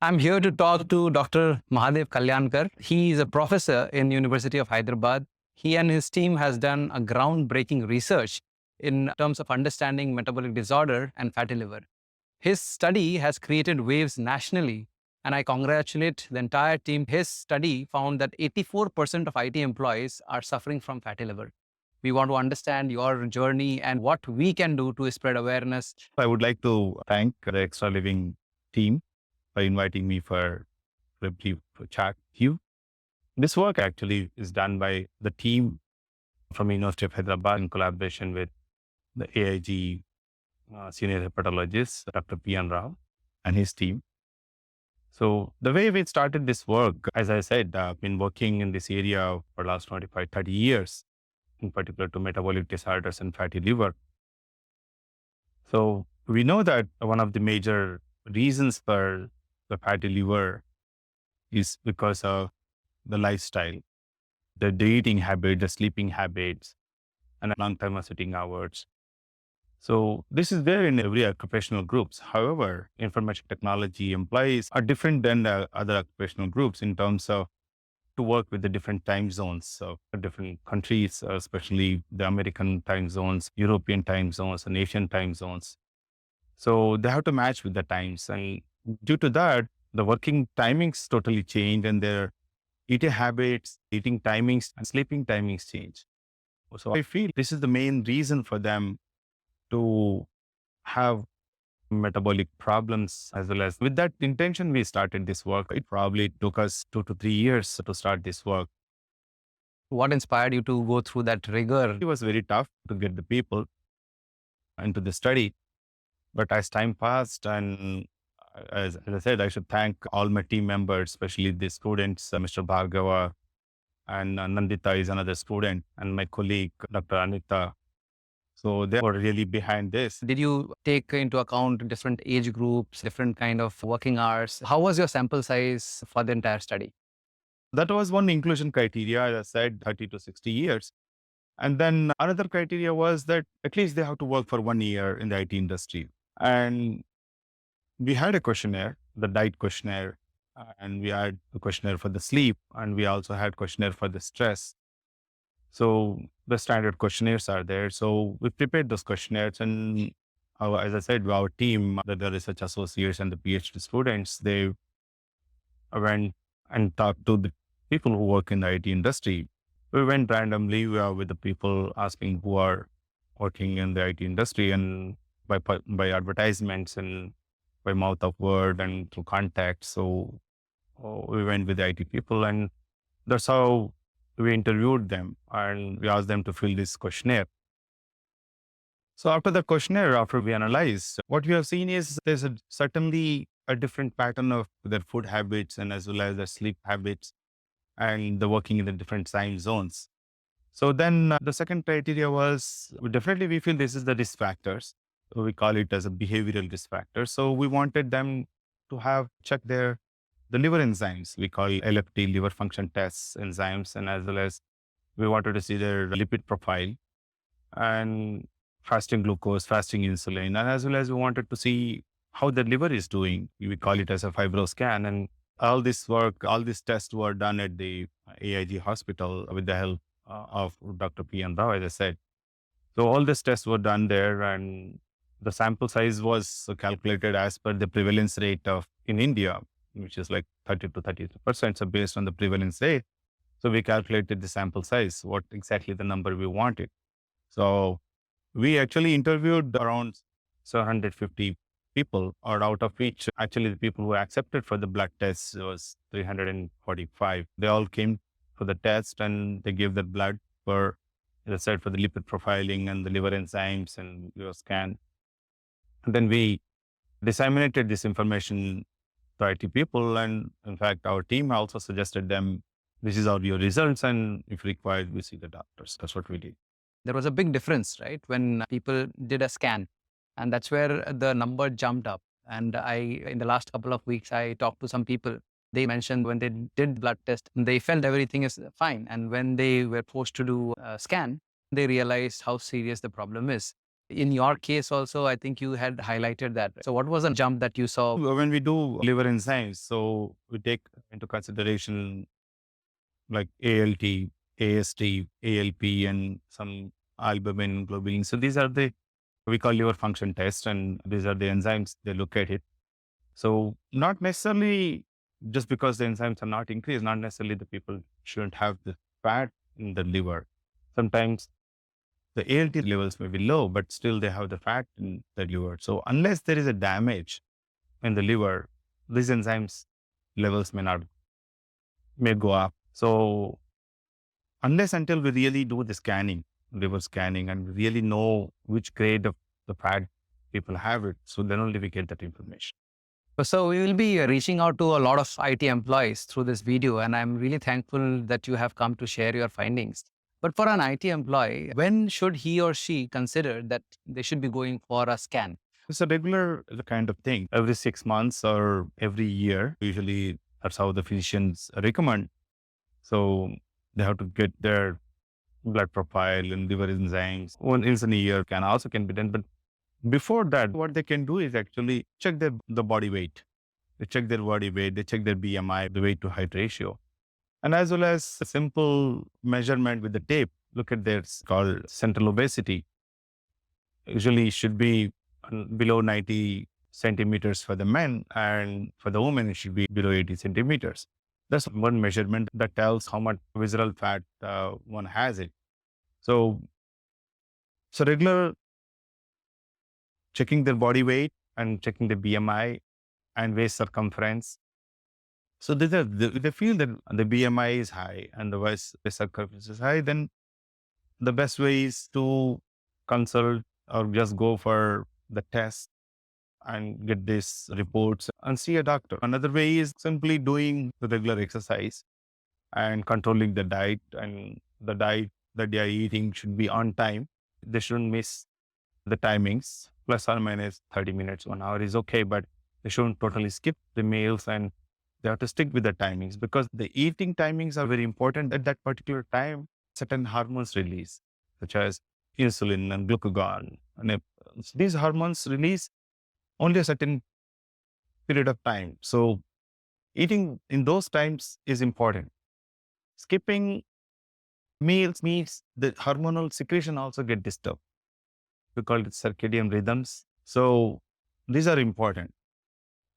I'm here to talk to Dr. Mahadev Kalyankar. He is a professor in University of Hyderabad. He and his team has done a groundbreaking research in terms of understanding metabolic disorder and fatty liver. His study has created waves nationally, and I congratulate the entire team. His study found that 84% of IT employees are suffering from fatty liver. We want to understand your journey and what we can do to spread awareness. I would like to thank the Extra Living team for inviting me for a brief chat with you. This work actually is done by the team from University of Hyderabad in collaboration with the AIG senior hepatologist, Dr. P.N. Rao and his team. So the way we started this work, as I said, I've been working in this area for the last 25, 30 years, in particular to metabolic disorders and fatty liver. So we know that one of the major reasons for the fatty liver is because of the lifestyle, the eating habit, the sleeping habits, and long time of sitting hours. So this is there in every occupational groups. However, information technology employees are different than the other occupational groups in terms of to work with the different time zones of different countries, especially the American time zones, European time zones, and Asian time zones. So they have to match with the times. And due to that, the working timings totally change and their eating habits, eating timings, and sleeping timings change. So I feel this is the main reason for them to have metabolic problems as well as with that intention, we started this work. It probably took us 2 to 3 years to start this work. What inspired you to go through that rigor? It was very tough to get the people into the study. But as time passed and as I said, I should thank all my team members, especially the students, Mr. Bhargava and Nandita is another student and my colleague, Dr. Anitha. So they were really behind this. Did you take into account different age groups, different kind of working hours? How was your sample size for the entire study? That was one inclusion criteria, as I said, 30 to 60 years. And then another criteria was that at least they have to work for 1 year in the IT industry. And we had a questionnaire, the diet questionnaire, and we had a questionnaire for the sleep, and we also had questionnaire for the stress. So the standard questionnaires are there. So we prepared those questionnaires and as I said, our team, the research associates and the PhD students, they went and talked to the people who work in the IT industry. We went randomly with the people asking who are working in the IT industry and by advertisements and by mouth of word and through contacts. So we went with the IT people and that's how we interviewed them and we asked them to fill this questionnaire. So after the questionnaire, after we analyzed, what we have seen is there's certainly a different pattern of their food habits and as well as their sleep habits and the working in the different time zones. So then the second criteria was definitely we feel this is the risk factors. So we call it as a behavioral risk factor. So we wanted them to have check the liver enzymes. We call LFT, liver function tests, enzymes, and as well as we wanted to see their lipid profile and fasting glucose, fasting insulin, and as well as we wanted to see how the liver is doing. We call it as a fibroscan. And all this work, all these tests were done at the AIG hospital with the help of Dr. P.N. Rao, as I said. So all these tests were done there and the sample size was calculated as per the prevalence rate of in India, which is like 30 to 32%. So based on the prevalence rate, so we calculated the sample size, what exactly the number we wanted. So we actually interviewed around 750 people, or out of which actually the people who accepted for the blood test was 345. They all came for the test and they gave the blood for, as I said, for the lipid profiling and the liver enzymes and your scan. And then we disseminated this information to IT people. And in fact, our team also suggested them, this is your results. And if required, we see the doctors. That's what we did. There was a big difference, right? When people did a scan, and that's where the number jumped up. And in the last couple of weeks, I talked to some people. They mentioned when they did blood test, they felt everything is fine. And when they were forced to do a scan, they realized how serious the problem is. In your case also, I think you had highlighted that. So what was the jump that you saw? When we do liver enzymes, so we take into consideration like ALT, AST, ALP, and some albumin, globulin. So these are we call liver function test, and these are the enzymes they look at it. So not necessarily just because the enzymes are not increased, not necessarily the people shouldn't have the fat in the liver. Sometimes the ALT levels may be low, but still they have the fat in the liver. So unless there is a damage in the liver, these enzymes levels may go up. So unless until we really do the scanning, liver scanning, and we really know which grade of the fat people have it, so then only we get that information. So we will be reaching out to a lot of IT employees through this video, and I'm really thankful that you have come to share your findings. But for an IT employee, when should he or she consider that they should be going for a scan? It's a regular kind of thing. Every 6 months or every year, usually that's how the physicians recommend. So they have to get their blood profile and liver enzymes. Once in a year can be done. But before that, what they can do is actually check the body weight. They check their body weight, they check their BMI, the weight to height ratio, and as well as a simple measurement with the tape. Look at their called central obesity. Usually should be below 90 centimeters for the men, and for the women, it should be below 80 centimeters. That's one measurement that tells how much visceral fat one has it. So, so regular checking their body weight and checking the BMI and waist circumference. So they feel that the BMI is high and the waist circumference is high, then the best way is to consult or just go for the test and get these reports and see a doctor. Another way is simply doing the regular exercise and controlling the diet, and the diet that they are eating should be on time. They shouldn't miss the timings. Plus or minus 30 minutes, 1 hour is okay, but they shouldn't totally skip the meals, and they have to stick with the timings because the eating timings are very important. At that particular time, certain hormones release, such as insulin and glucagon. And these hormones release only a certain period of time. So eating in those times is important. Skipping meals means the hormonal secretion also get disturbed. We call it circadian rhythms. So these are important.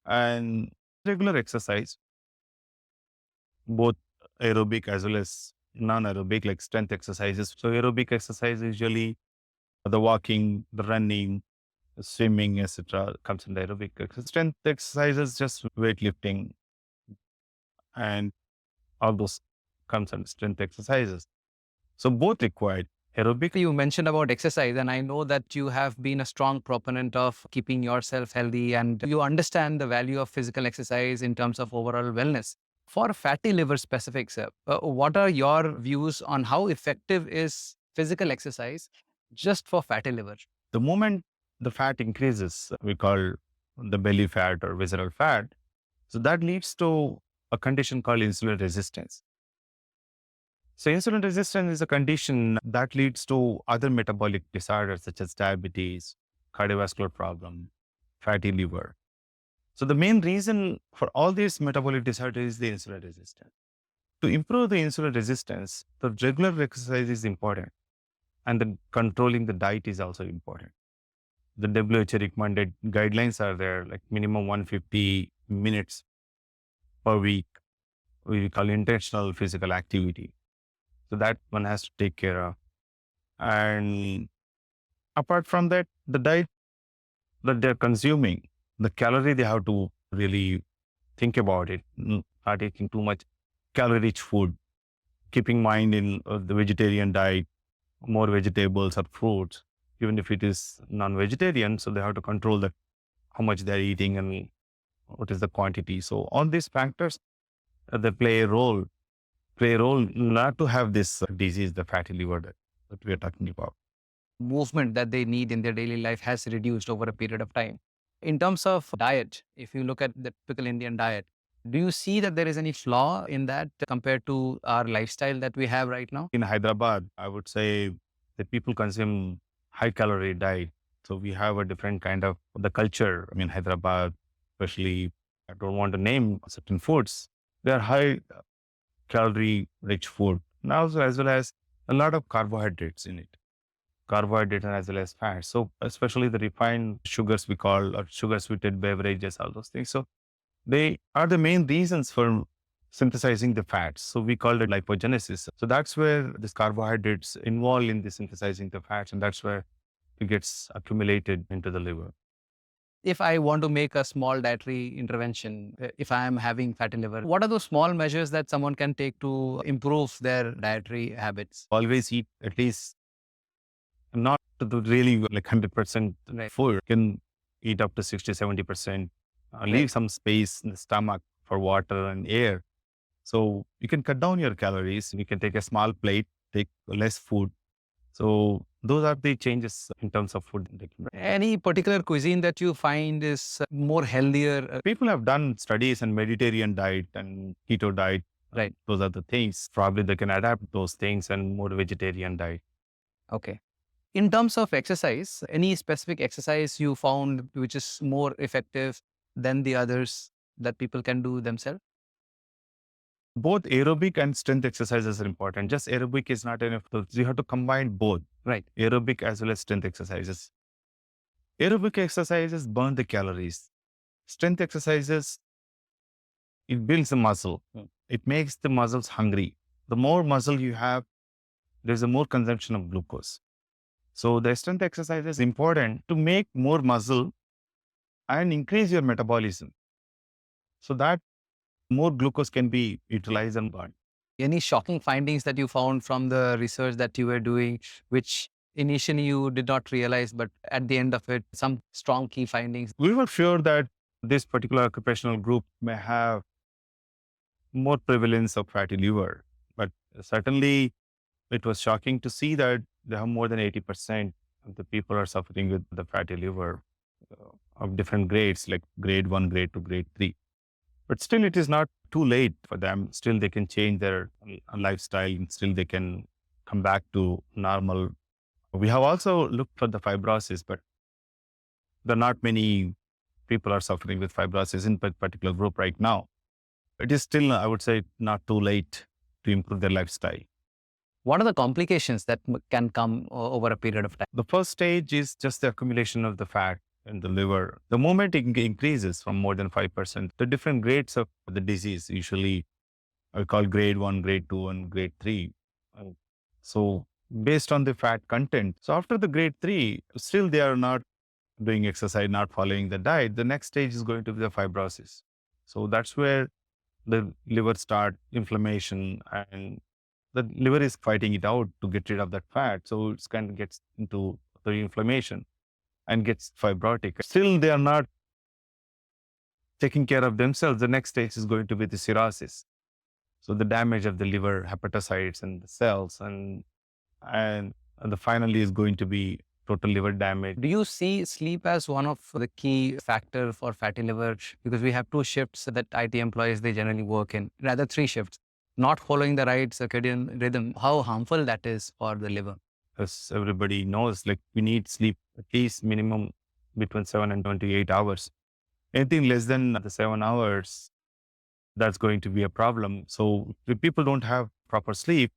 And regular exercise, both aerobic as well as non-aerobic, like strength exercises. So aerobic exercise usually the walking, the running, the swimming, etc. comes in the aerobic exercise. Strength exercises, just weightlifting, and all those comes under strength exercises. So both required. Aerobic. You mentioned about exercise, and I know that you have been a strong proponent of keeping yourself healthy and you understand the value of physical exercise in terms of overall wellness. For fatty liver specifics, what are your views on how effective is physical exercise just for fatty liver? The moment the fat increases, we call the belly fat or visceral fat. So that leads to a condition called insulin resistance. So insulin resistance is a condition that leads to other metabolic disorders such as diabetes, cardiovascular problem, fatty liver. So the main reason for all these metabolic disorders is the insulin resistance. To improve the insulin resistance, the regular exercise is important, and the controlling the diet is also important. The WHO recommended guidelines are there, like minimum 150 minutes per week. We call intentional physical activity. So that one has to take care of. And apart from that, the diet that they're consuming, the calorie, they have to really think about it, not eating too much calorie-rich food, keeping mind in the vegetarian diet, more vegetables or fruits, even if it is non-vegetarian. So they have to control that, how much they're eating and what is the quantity. So all these factors, they play a role not to have this disease, the fatty liver that we are talking about. Movement that they need in their daily life has reduced over a period of time. In terms of diet, if you look at the typical Indian diet, do you see that there is any flaw in that compared to our lifestyle that we have right now? In Hyderabad, I would say that people consume high calorie diet. So we have a different kind of the culture. I mean, Hyderabad, especially, I don't want to name certain foods. They are high calorie rich food. Now, as well as a lot of carbohydrates in it, carbohydrates and as well as fat. So especially the refined sugars we call or sugar sweetened beverages, all those things. So they are the main reasons for synthesizing the fats. So we call it lipogenesis. So that's where this carbohydrates involved in the synthesizing the fats, and that's where it gets accumulated into the liver. If I want to make a small dietary intervention, if I am having fatty liver, what are those small measures that someone can take to improve their dietary habits? Always eat at least not to the really like 100% Right. food. You can eat up to 60, 70%. Leave Right. some space in the stomach for water and air. So you can cut down your calories. You can take a small plate, take less food. So those are the changes in terms of food intake. Any particular cuisine that you find is more healthier? People have done studies on Mediterranean diet and keto diet. Right. Those are the things. Probably they can adapt those things and more vegetarian diet. Okay. In terms of exercise, any specific exercise you found which is more effective than the others that people can do themselves? Both aerobic and strength exercises are important. Just aerobic is not enough. So you have to combine both. Right. Aerobic as well as strength exercises. Aerobic exercises burn the calories. Strength exercises, it builds the muscle. It makes the muscles hungry. The more muscle you have, there's a more consumption of glucose. So the strength exercise is important to make more muscle and increase your metabolism so that more glucose can be utilized and burned. Any shocking findings that you found from the research that you were doing, which initially you did not realize, but at the end of it, some strong key findings? We were sure that this particular occupational group may have more prevalence of fatty liver, but certainly it was shocking to see that they have more than 80% of the people are suffering with the fatty liver of different grades, like grade 1, grade 2, grade 3. But still, it is not too late for them. Still, they can change their lifestyle and still they can come back to normal. We have also looked for the fibrosis, but there are not many people are suffering with fibrosis in particular group right now. It is still, I would say, not too late to improve their lifestyle. What are the complications that can come over a period of time? The first stage is just the accumulation of the fat in the liver. The moment it increases from more than 5%, the different grades of the disease, usually I call grade 1, grade 2, and grade 3. So based on the fat content. So after the grade 3, still they are not doing exercise, not following the diet. The next stage is going to be the fibrosis. So that's where the liver start inflammation and the liver is fighting it out to get rid of that fat. So it kind of gets into the inflammation and gets fibrotic. Still, they are not taking care of themselves. The next stage is going to be the cirrhosis. So the damage of the liver, hepatocytes and the cells, and the finally is going to be total liver damage. Do you see sleep as one of the key factor for fatty liver? Because we have 2 shifts that IT employees, they generally work in, rather 3 shifts. Not following the right circadian rhythm, how harmful that is for the liver? As everybody knows, like we need sleep at least minimum between 7 and 28 hours. Anything less than the 7 hours, that's going to be a problem. So if people don't have proper sleep,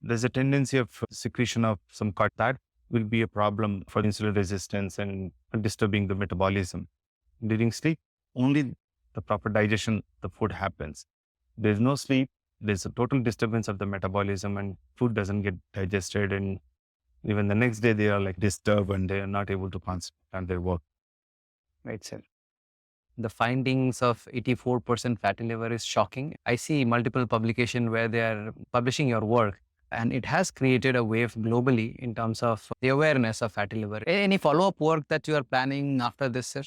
there's a tendency of secretion of some cut that will be a problem for insulin resistance and disturbing the metabolism. During sleep, only the proper digestion, the food happens. There's no sleep, there's a total disturbance of the metabolism and food doesn't get digested, and even the next day they are like disturbed and they are not able to concentrate on their work. Right, sir. The findings of 84% fatty liver is shocking. I see multiple publications where they are publishing your work, and it has created a wave globally in terms of the awareness of fatty liver. Any follow-up work that you are planning after this, sir?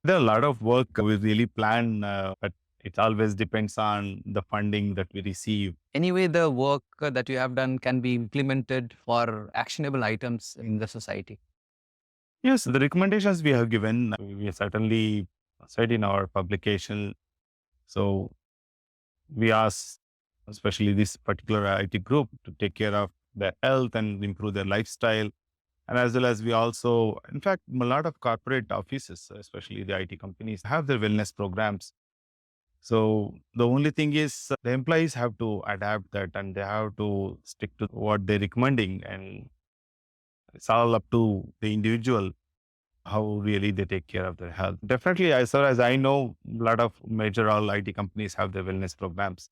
There are a lot of work we really plan, but it always depends on the funding that we receive. Anyway, the work that you have done can be implemented for actionable items in the society. Yes, the recommendations we have given, we certainly said in our publication. So we ask, especially this particular IT group, to take care of their health and improve their lifestyle And as well as we also, in fact, a lot of corporate offices, especially the IT companies, have their wellness programs. So the only thing is the employees have to adapt that and they have to stick to what they're recommending. And it's all up to the individual how really they take care of their health. Definitely, as far as I know, a lot of major all IT companies have their wellness programs.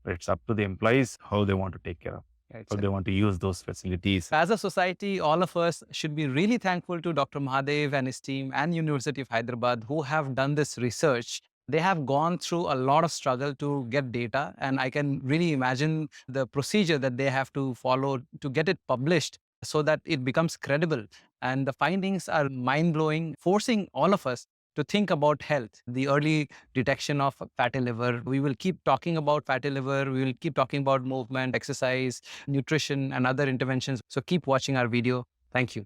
But it's up to the employees how they want to take care of, Right, how sir. they want to use those facilities. As a society, all of us should be really thankful to Dr. Mahadev and his team and University of Hyderabad who have done this research. They have gone through a lot of struggle to get data, and I can really imagine the procedure that they have to follow to get it published so that it becomes credible. And the findings are mind-blowing, forcing all of us to think about health, the early detection of fatty liver. We will keep talking about fatty liver. We will keep talking about movement, exercise, nutrition, and other interventions. So keep watching our video. Thank you.